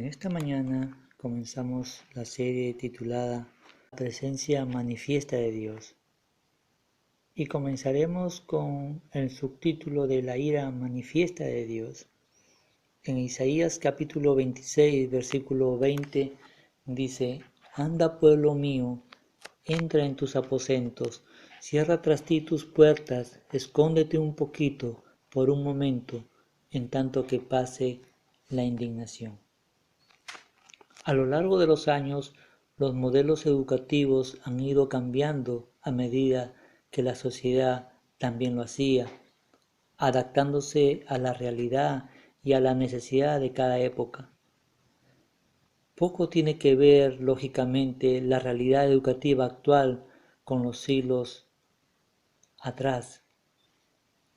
En esta mañana comenzamos la serie titulada Presencia manifiesta de Dios y comenzaremos con el subtítulo de la ira manifiesta de Dios. En Isaías capítulo 26, versículo 20 dice: Anda, pueblo mío, entra en tus aposentos, cierra tras ti tus puertas, escóndete un poquito por un momento, en tanto que pase la indignación. A lo largo de los años, los modelos educativos han ido cambiando a medida que la sociedad también lo hacía, adaptándose a la realidad y a la necesidad de cada época. Poco tiene que ver, lógicamente, la realidad educativa actual con los siglos atrás.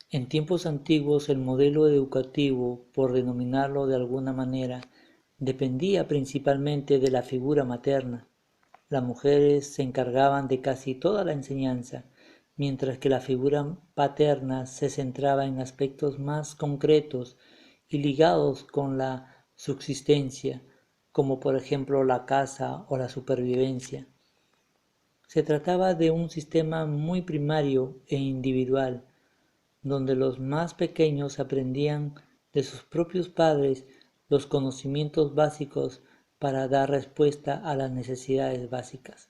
En tiempos antiguos, el modelo educativo, por denominarlo de alguna manera, dependía principalmente de la figura materna. Las mujeres se encargaban de casi toda la enseñanza, mientras que la figura paterna se centraba en aspectos más concretos y ligados con la subsistencia, como por ejemplo la caza o la supervivencia. Se trataba de un sistema muy primario e individual, donde los más pequeños aprendían de sus propios padres los conocimientos básicos para dar respuesta a las necesidades básicas.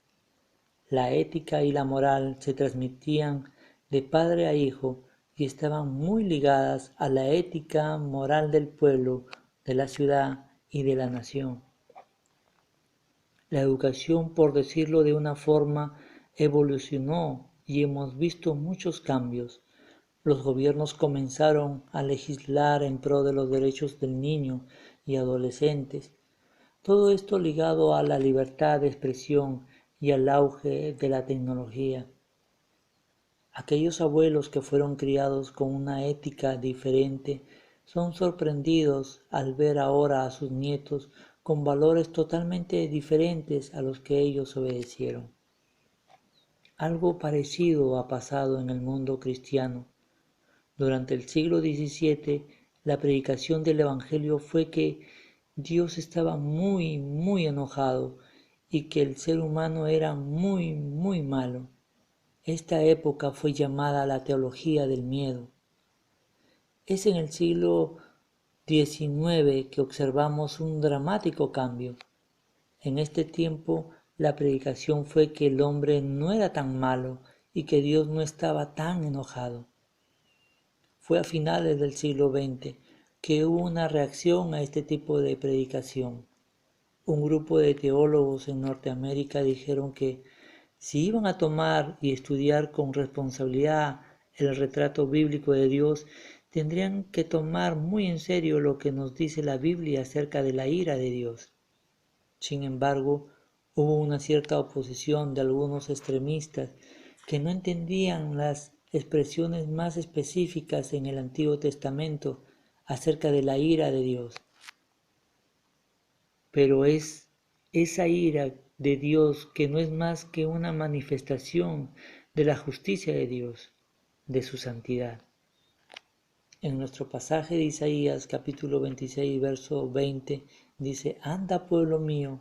La ética y la moral se transmitían de padre a hijo y estaban muy ligadas a la ética moral del pueblo, de la ciudad y de la nación. La educación, por decirlo de una forma, evolucionó y hemos visto muchos cambios. Los gobiernos comenzaron a legislar en pro de los derechos del niño y adolescentes. Todo esto ligado a la libertad de expresión y al auge de la tecnología. Aquellos abuelos que fueron criados con una ética diferente son sorprendidos al ver ahora a sus nietos con valores totalmente diferentes a los que ellos obedecieron. Algo parecido ha pasado en el mundo cristiano. Durante el siglo XVII, la predicación del Evangelio fue que Dios estaba muy enojado y que el ser humano era muy malo. Esta época fue llamada la teología del miedo. Es en el siglo XIX que observamos un dramático cambio. En este tiempo, la predicación fue que el hombre no era tan malo y que Dios no estaba tan enojado. Fue a finales del siglo XX que hubo una reacción a este tipo de predicación. Un grupo de teólogos en Norteamérica dijeron que si iban a tomar y estudiar con responsabilidad el retrato bíblico de Dios, tendrían que tomar muy en serio lo que nos dice la Biblia acerca de la ira de Dios. Sin embargo, hubo una cierta oposición de algunos extremistas que no entendían las expresiones más específicas en el Antiguo Testamento acerca de la ira de Dios. Pero es esa ira de Dios que no es más que una manifestación de la justicia de Dios, de su santidad. En nuestro pasaje de Isaías capítulo 26, verso 20, dice: Anda, pueblo mío,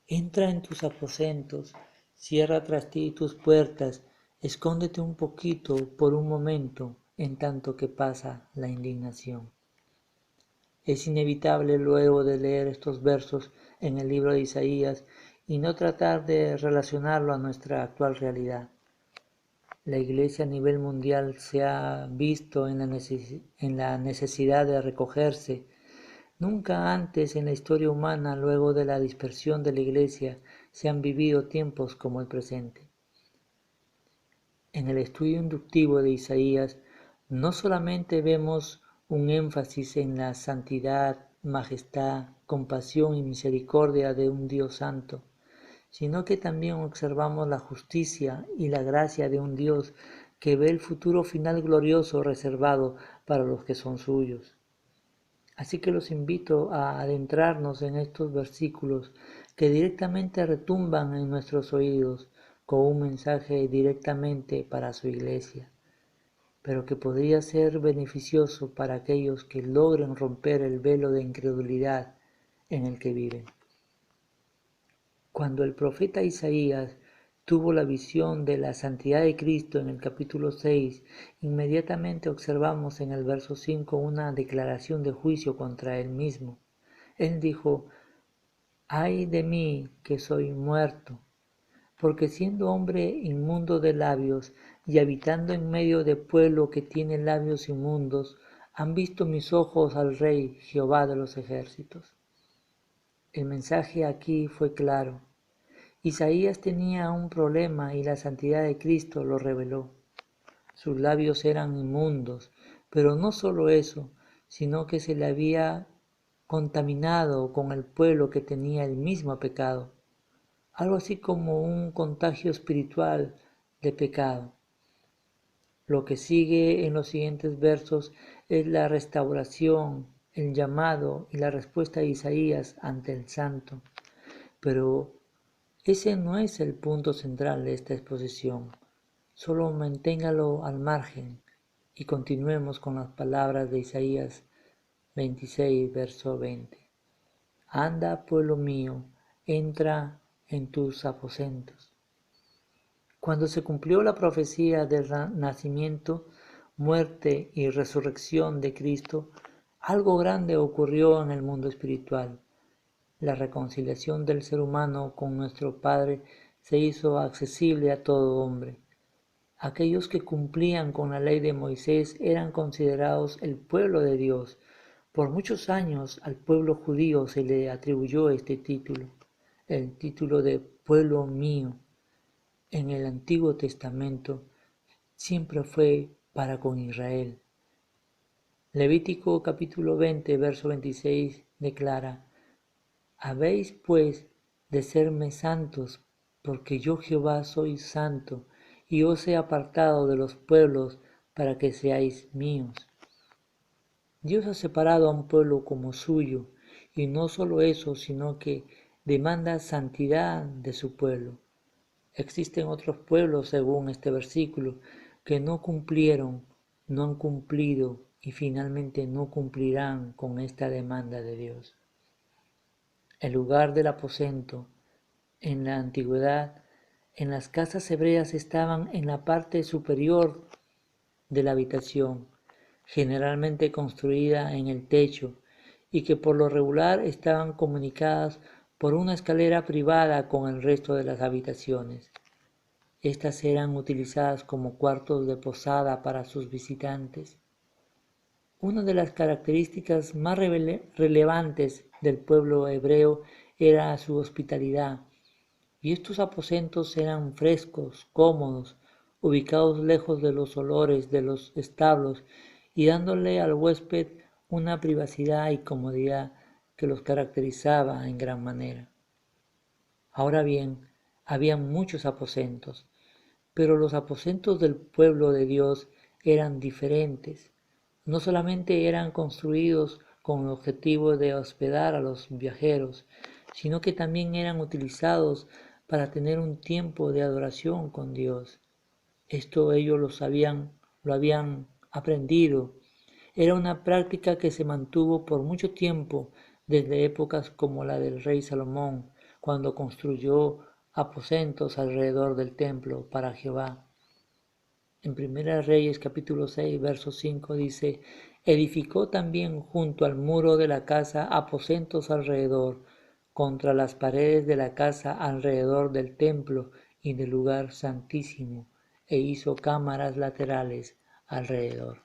entra en tus aposentos, cierra tras ti tus puertas, escóndete un poquito por un momento, en tanto que pasa la indignación. Es inevitable luego de leer estos versos en el libro de Isaías y no tratar de relacionarlo a nuestra actual realidad. La Iglesia a nivel mundial se ha visto en la necesidad de recogerse. Nunca antes en la historia humana, luego de la dispersión de la Iglesia, se han vivido tiempos como el presente. En el estudio inductivo de Isaías, no solamente vemos un énfasis en la santidad, majestad, compasión y misericordia de un Dios santo, sino que también observamos la justicia y la gracia de un Dios que ve el futuro final glorioso reservado para los que son suyos. Así que los invito a adentrarnos en estos versículos que directamente retumban en nuestros oídos con un mensaje directamente para su iglesia, pero que podría ser beneficioso para aquellos que logren romper el velo de incredulidad en el que viven. Cuando el profeta Isaías tuvo la visión de la santidad de Cristo en el capítulo 6, inmediatamente observamos en el verso 5 una declaración de juicio contra él mismo. Él dijo: «Ay de mí que soy muerto, porque siendo hombre inmundo de labios y habitando en medio de pueblo que tiene labios inmundos, han visto mis ojos al Rey Jehová de los ejércitos». El mensaje aquí fue claro. Isaías tenía un problema y la santidad de Cristo lo reveló. Sus labios eran inmundos, pero no solo eso, sino que se le había contaminado con el pueblo que tenía el mismo pecado, algo así como un contagio espiritual de pecado. Lo que sigue en los siguientes versos es la restauración, el llamado y la respuesta de Isaías ante el santo. Pero ese no es el punto central de esta exposición. Solo manténgalo al margen y continuemos con las palabras de Isaías 26, verso 20. Anda, pueblo mío, entra en tus aposentos. Cuando se cumplió la profecía del nacimiento, muerte y resurrección de Cristo, algo grande ocurrió en el mundo espiritual. La reconciliación del ser humano con nuestro Padre se hizo accesible a todo hombre. Aquellos que cumplían con la ley de Moisés eran considerados el pueblo de Dios. Por muchos años al pueblo judío se le atribuyó este título, el título de pueblo mío. En el Antiguo Testamento siempre fue para con Israel. Levítico capítulo 20, verso 26 declara: «Habéis pues de serme santos, porque yo Jehová soy santo, y os he apartado de los pueblos para que seáis míos». Dios ha separado a un pueblo como suyo, y no solo eso, sino que demanda santidad de su pueblo. Existen otros pueblos, según este versículo, que no cumplieron, no han cumplido y finalmente no cumplirán con esta demanda de Dios. El lugar del aposento en la antigüedad, en las casas hebreas, estaban en la parte superior de la habitación, generalmente construida en el techo, y que por lo regular estaban comunicadas por una escalera privada con el resto de las habitaciones. Estas eran utilizadas como cuartos de posada para sus visitantes. Una de las características más relevantes del pueblo hebreo era su hospitalidad, y estos aposentos eran frescos, cómodos, ubicados lejos de los olores de los establos y dándole al huésped una privacidad y comodidad que los caracterizaba en gran manera. Ahora bien, había muchos aposentos, pero los aposentos del pueblo de Dios eran diferentes. No solamente eran construidos con el objetivo de hospedar a los viajeros, sino que también eran utilizados para tener un tiempo de adoración con Dios. Esto ellos lo habían aprendido. Era una práctica que se mantuvo por mucho tiempo, desde épocas como la del rey Salomón, cuando construyó aposentos alrededor del templo para Jehová. En 1 Reyes capítulo 6, verso 5 dice: «Edificó también junto al muro de la casa aposentos alrededor, contra las paredes de la casa alrededor del templo y del lugar santísimo, e hizo cámaras laterales alrededor».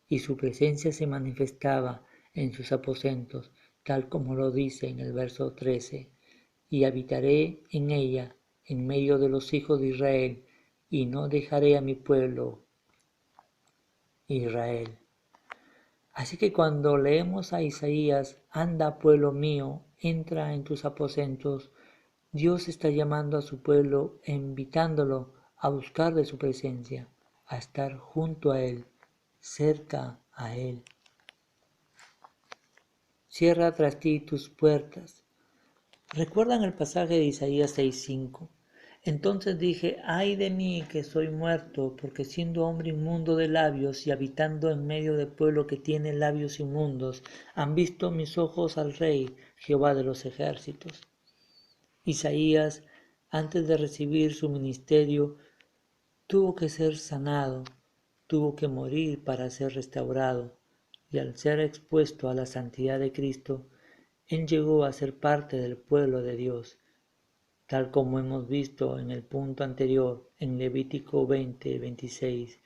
Y su presencia se manifestaba en sus aposentos, tal como lo dice en el verso 13: «Y habitaré en ella, en medio de los hijos de Israel, y no dejaré a mi pueblo Israel». Así que cuando leemos a Isaías: «Anda, pueblo mío, entra en tus aposentos», Dios está llamando a su pueblo e invitándolo a buscar de su presencia, a estar junto a Él, cerca a Él. Cierra tras ti tus puertas. ¿Recuerdan el pasaje de Isaías 6:5? Entonces dije, ay de mí que soy muerto, porque siendo hombre inmundo de labios y habitando en medio de pueblo que tiene labios inmundos, han visto mis ojos al Rey, Jehová de los ejércitos. Isaías, antes de recibir su ministerio, tuvo que ser sanado, tuvo que morir para ser restaurado, y al ser expuesto a la santidad de Cristo, él llegó a ser parte del pueblo de Dios, tal como hemos visto en el punto anterior, en Levítico 20:26.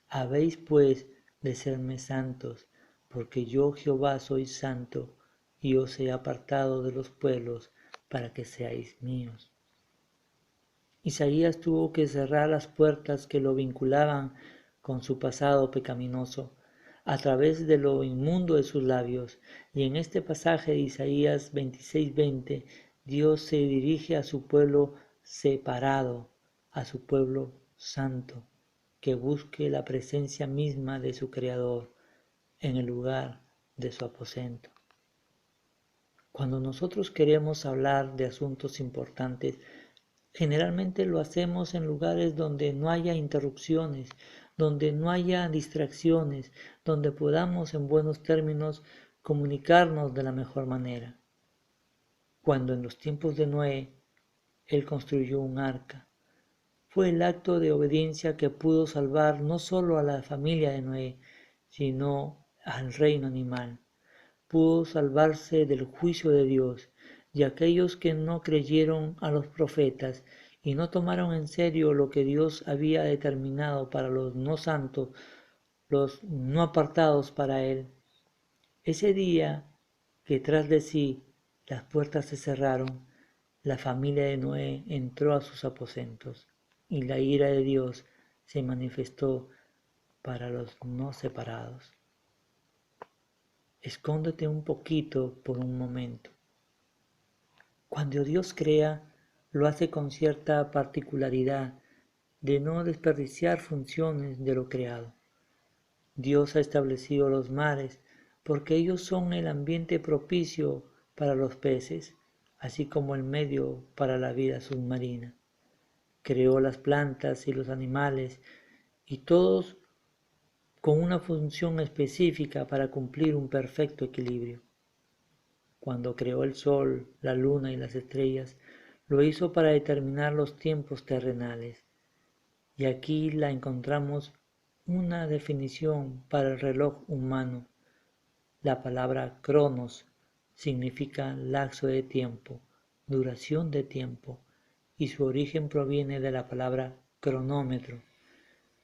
Habéis pues de serme santos, porque yo Jehová soy santo, y os he apartado de los pueblos para que seáis míos. Isaías tuvo que cerrar las puertas que lo vinculaban con su pasado pecaminoso, a través de lo inmundo de sus labios, y en este pasaje de Isaías 26:20, Dios se dirige a su pueblo separado, a su pueblo santo, que busque la presencia misma de su Creador en el lugar de su aposento. Cuando nosotros queremos hablar de asuntos importantes, generalmente lo hacemos en lugares donde no haya interrupciones, donde no haya distracciones, donde podamos en buenos términos comunicarnos de la mejor manera. Cuando en los tiempos de Noé, él construyó un arca, fue el acto de obediencia que pudo salvar no solo a la familia de Noé, sino al reino animal. Pudo salvarse del juicio de Dios, y aquellos que no creyeron a los profetas y no tomaron en serio lo que Dios había determinado para los no santos, los no apartados para Él. Ese día que tras de sí las puertas se cerraron, la familia de Noé entró a sus aposentos, y la ira de Dios se manifestó para los no separados. Escóndete un poquito por un momento. Cuando Dios crea, lo hace con cierta particularidad de no desperdiciar funciones de lo creado. Dios ha establecido los mares porque ellos son el ambiente propicio para los peces, así como el medio para la vida submarina. Creó las plantas y los animales, y todos con una función específica para cumplir un perfecto equilibrio. Cuando creó el sol, la luna y las estrellas, lo hizo para determinar los tiempos terrenales. Y aquí la encontramos una definición para el reloj humano. La palabra cronos significa lapso de tiempo, duración de tiempo, y su origen proviene de la palabra cronómetro.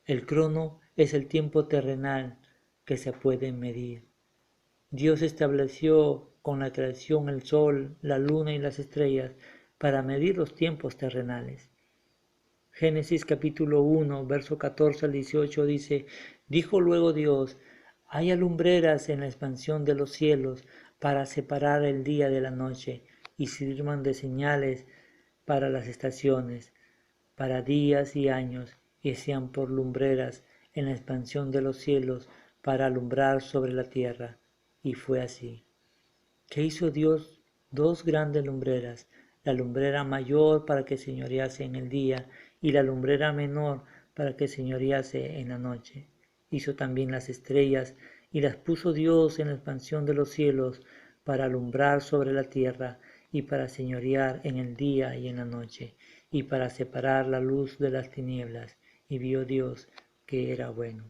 El crono es el tiempo terrenal que se puede medir. Dios estableció con la creación el sol, la luna y las estrellas para medir los tiempos terrenales. Génesis capítulo 1, verso 14 al 18 dice, dijo luego Dios, haya lumbreras en la expansión de los cielos para separar el día de la noche y sirvan de señales para las estaciones, para días y años, y sean por lumbreras en la expansión de los cielos para alumbrar sobre la tierra. Y fue así. ¿Qué hizo Dios? Dos grandes lumbreras, la lumbrera mayor para que señorease en el día y la lumbrera menor para que señorease en la noche. Hizo también las estrellas y las puso Dios en la expansión de los cielos para alumbrar sobre la tierra y para señorear en el día y en la noche y para separar la luz de las tinieblas. Y vio Dios que era bueno.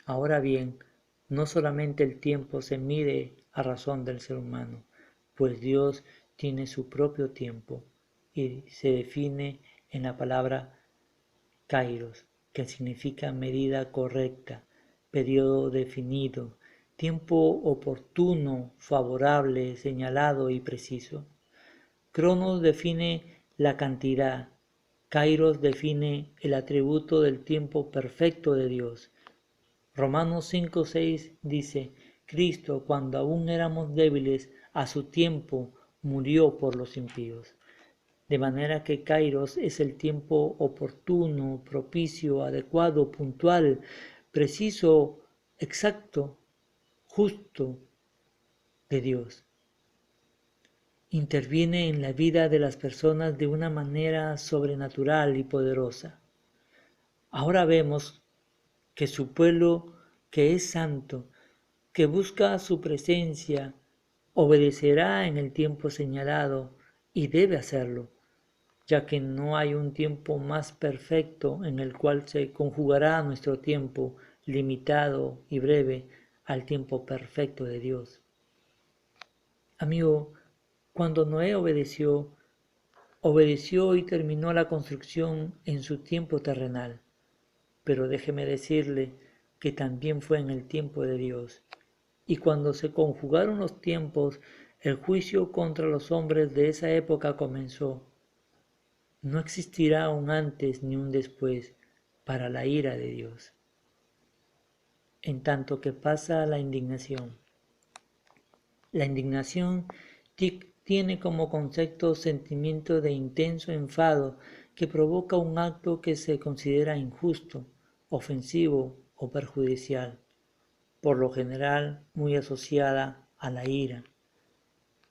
Ahora bien, no solamente el tiempo se mide a razón del ser humano, pues Dios tiene su propio tiempo y se define en la palabra kairos, que significa medida correcta, periodo definido, tiempo oportuno, favorable, señalado y preciso. Cronos define la cantidad, kairos define el atributo del tiempo perfecto de Dios. Romanos 5:6 dice, Cristo, cuando aún éramos débiles, a su tiempo murió por los impíos. De manera que kairos es el tiempo oportuno, propicio, adecuado, puntual, preciso, exacto, justo de Dios. interviene en la vida de las personas de una manera sobrenatural y poderosa. Ahora vemos que su pueblo, que es santo, que busca su presencia, obedecerá en el tiempo señalado y debe hacerlo, ya que no hay un tiempo más perfecto en el cual se conjugará nuestro tiempo limitado y breve al tiempo perfecto de Dios. Amigo, cuando Noé obedeció y terminó la construcción en su tiempo terrenal, pero déjeme decirle que también fue en el tiempo de Dios. Y cuando se conjugaron los tiempos, el juicio contra los hombres de esa época comenzó. No existirá un antes ni un después para la ira de Dios, en tanto que pasa la indignación. La indignación tiene como concepto sentimiento de intenso enfado que provoca un acto que se considera injusto, ofensivo o perjudicial, por lo general muy asociada a la ira.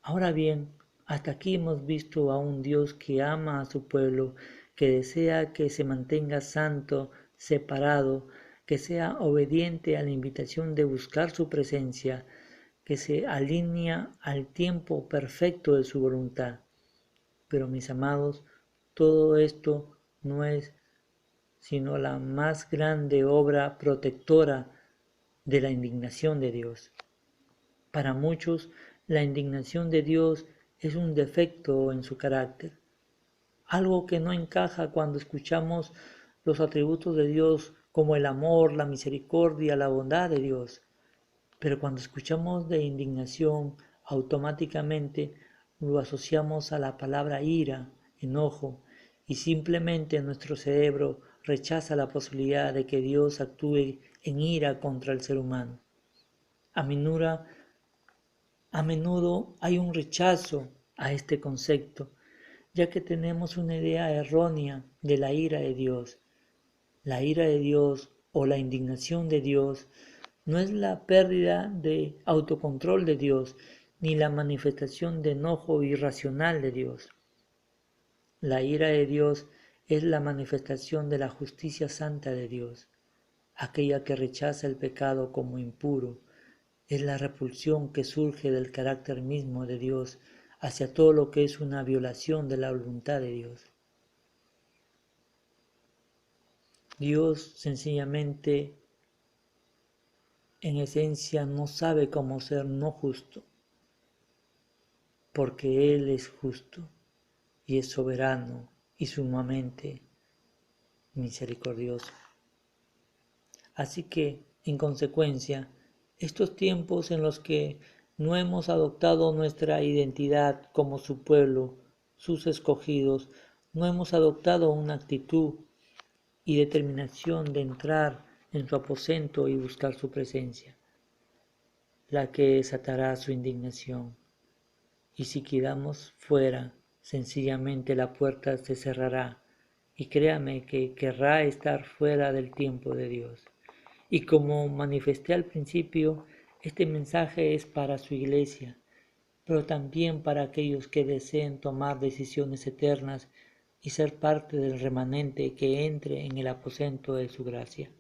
Ahora bien, hasta aquí hemos visto a un Dios que ama a su pueblo, que desea que se mantenga santo, separado, que sea obediente a la invitación de buscar su presencia, que se alinea al tiempo perfecto de su voluntad. Pero mis amados, todo esto no es sino la más grande obra protectora de la indignación de Dios. Para muchos, la indignación de Dios es un defecto en su carácter, algo que no encaja cuando escuchamos los atributos de Dios como el amor, la misericordia, la bondad de Dios. Pero cuando escuchamos de indignación, automáticamente lo asociamos a la palabra ira, enojo, y simplemente nuestro cerebro rechaza la posibilidad de que Dios actúe en ira contra el ser humano. A menudo hay un rechazo a este concepto, ya que tenemos una idea errónea de la ira de Dios. La ira de Dios o la indignación de Dios no es la pérdida de autocontrol de Dios, ni la manifestación de enojo irracional de Dios. La ira de Dios es la manifestación de la justicia santa de Dios, aquella que rechaza el pecado como impuro. Es la repulsión que surge del carácter mismo de Dios hacia todo lo que es una violación de la voluntad de Dios. Dios sencillamente, en esencia, no sabe cómo ser no justo, porque Él es justo y es soberano y sumamente misericordioso. Así que, en consecuencia, estos tiempos en los que no hemos adoptado nuestra identidad como su pueblo, sus escogidos, no hemos adoptado una actitud y determinación de entrar en su aposento y buscar su presencia, la que desatará su indignación. Y si quedamos fuera, sencillamente la puerta se cerrará, y créame que querrá estar fuera del tiempo de Dios. Y como manifesté al principio, este mensaje es para su iglesia, pero también para aquellos que deseen tomar decisiones eternas y ser parte del remanente que entre en el aposento de su gracia.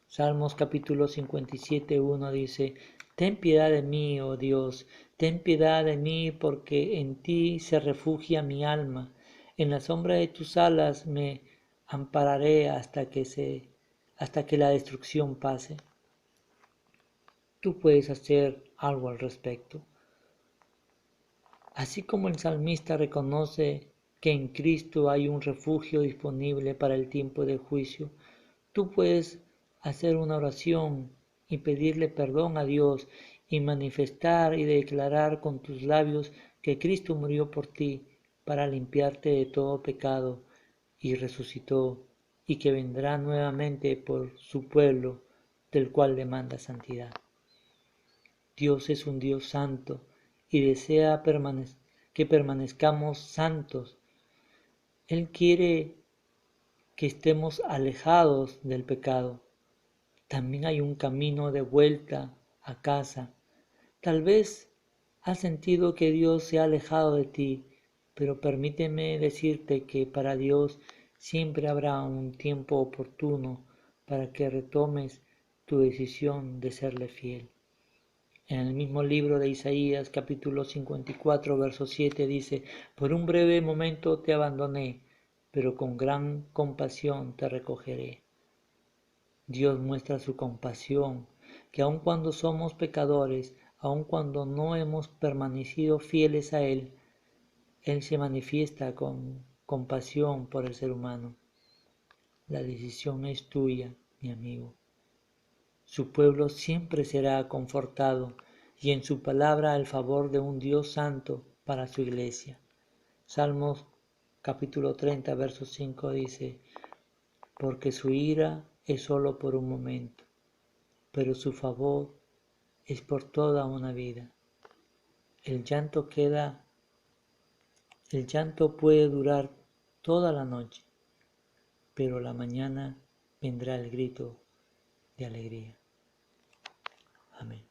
Salmos capítulo 57:1 dice: Ten piedad de mí, oh Dios, ten piedad de mí, porque en ti se refugia mi alma. En la sombra de tus alas me ampararé hasta que la destrucción pase. Tú puedes hacer algo al respecto. Así como el salmista reconoce que en Cristo hay un refugio disponible para el tiempo de juicio, tú puedes hacer una oración y pedirle perdón a Dios y manifestar y declarar con tus labios que Cristo murió por ti para limpiarte de todo pecado y resucitó y que vendrá nuevamente por su pueblo del cual demanda santidad. Dios es un Dios santo y desea que permanezcamos santos. Él quiere que estemos alejados del pecado. También hay un camino de vuelta a casa. Tal vez Has sentido que Dios se ha alejado de ti, pero permíteme decirte que para Dios siempre habrá un tiempo oportuno para que retomes tu decisión de serle fiel. En el mismo libro de Isaías, capítulo 54, verso 7 dice: Por un breve momento te abandoné, pero con gran compasión te recogeré. Dios muestra su compasión, que aun cuando somos pecadores, aun cuando no hemos permanecido fieles a Él se manifiesta con compasión por el ser humano. La decisión es tuya, mi amigo. Su pueblo siempre será confortado y en su palabra el favor de un Dios santo para su iglesia. Salmos capítulo 30, verso 5 dice: Porque su ira es solo por un momento, pero su favor es por toda una vida. El llanto puede durar toda la noche, pero la mañana vendrá el grito de alegría. Amén.